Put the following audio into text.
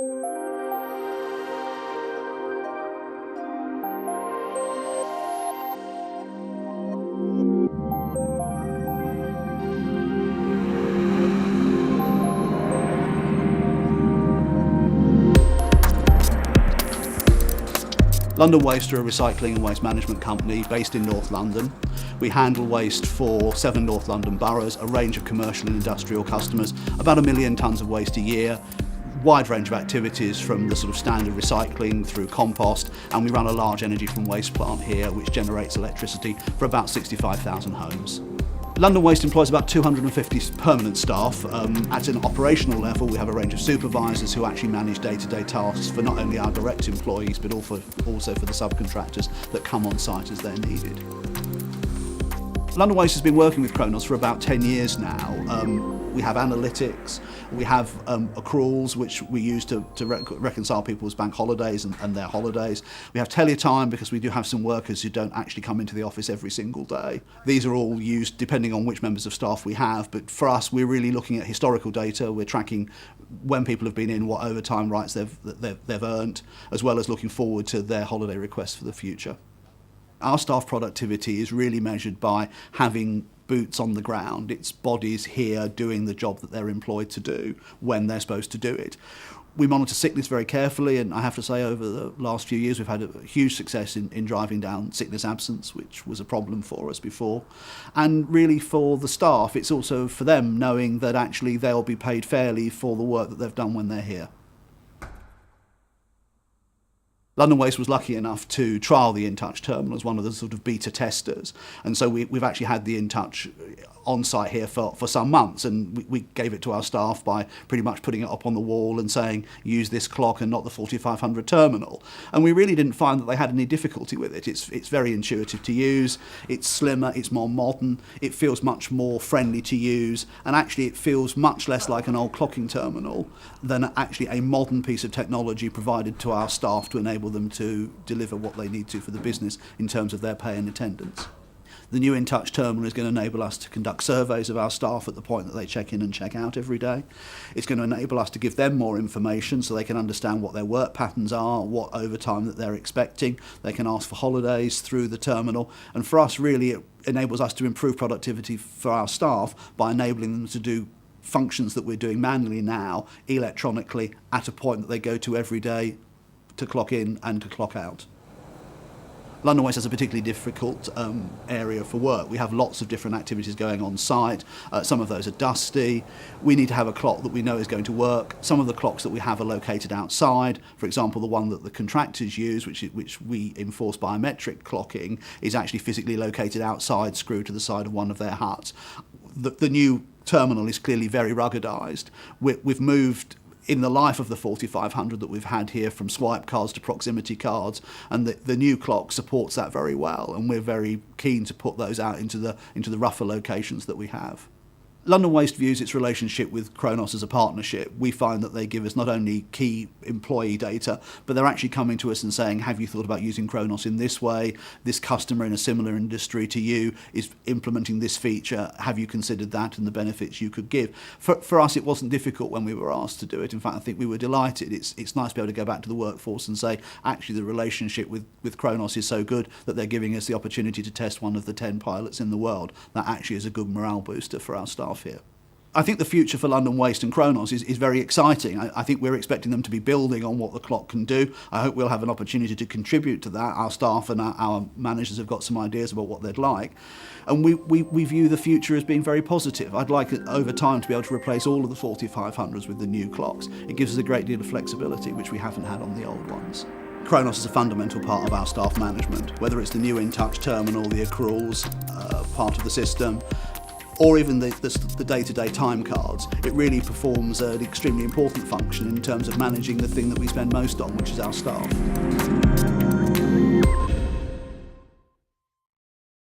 LondonWaste are a recycling and waste management company based in North London. We handle waste for 7 North London boroughs, a range of commercial and industrial customers, about 1 million tonnes of waste a year, wide range of activities from the sort of standard recycling through compost, and we run a large energy from waste plant here which generates electricity for about 65,000 homes. LondonWaste employs about 250 permanent staff. At an operational level, we have a range of supervisors who actually manage day-to-day tasks for not only our direct employees, but also for the subcontractors that come on site as they're needed. LondonWaste has been working with Kronos for about 10 years now. We have analytics, we have accruals which we use to reconcile people's bank holidays and their holidays. We have teletime because we do have some workers who don't actually come into the office every single day. These are all used depending on which members of staff we have, but for us we're really looking at historical data. We're tracking when people have been in, what overtime rights they've earned, as well as looking forward to their holiday requests for the future. Our staff productivity is really measured by having boots on the ground. It's bodies here doing the job that they're employed to do when they're supposed to do it. We monitor sickness very carefully, and I have to say over the last few years we've had a huge success in driving down sickness absence, which was a problem for us before. And really for the staff, it's also for them knowing that actually they'll be paid fairly for the work that they've done when they're here. LondonWaste was lucky enough to trial the InTouch terminal as one of the sort of beta testers, and so we've actually had the InTouch on site here for some months, and we gave it to our staff by pretty much putting it up on the wall and saying use this clock and not the 4500 terminal, and we really didn't find that they had any difficulty with it. It's very intuitive to use, it's slimmer, it's more modern, it feels much more friendly to use, and actually it feels much less like an old clocking terminal than actually a modern piece of technology provided to our staff to enable them to deliver what they need to for the business in terms of their pay and attendance. The new InTouch terminal is going to enable us to conduct surveys of our staff at the point that they check in and check out every day. It's going to enable us to give them more information so they can understand what their work patterns are, what overtime that they're expecting. They can ask for holidays through the terminal, and for us really it enables us to improve productivity for our staff by enabling them to do functions that we're doing manually now electronically at a point that they go to every day to clock in and to clock out. LondonWaste has a particularly difficult area for work. We have lots of different activities going on site. Some of those are dusty. We need to have a clock that we know is going to work. Some of the clocks that we have are located outside. For example, the one that the contractors use, which we enforce biometric clocking, is actually physically located outside, screwed to the side of one of their huts. The new terminal is clearly very ruggedised. We've moved in the life of the 4500 that we've had here from swipe cards to proximity cards, and the new clock supports that very well, and we're very keen to put those out into the rougher locations that we have. LondonWaste views its relationship with Kronos as a partnership. We find that they give us not only key employee data, but they're actually coming to us and saying, have you thought about using Kronos in this way? This customer in a similar industry to you is implementing this feature. Have you considered that and the benefits you could give? For us, it wasn't difficult when we were asked to do it. In fact, I think we were delighted. It's nice to be able to go back to the workforce and say, actually, the relationship with Kronos is so good that they're giving us the opportunity to test one of the 10 pilots in the world. That actually is a good morale booster for our staff here. I think the future for LondonWaste and Kronos is very exciting. I think we're expecting them to be building on what the clock can do. I hope we'll have an opportunity to contribute to that. Our staff and our managers have got some ideas about what they'd like. And we view the future as being very positive. I'd like it over time to be able to replace all of the 4500s with the new clocks. It gives us a great deal of flexibility, which we haven't had on the old ones. Kronos is a fundamental part of our staff management, whether it's the new InTouch terminal, the accruals part of the system, or even the day-to-day time cards. It really performs an extremely important function in terms of managing the thing that we spend most on, which is our staff.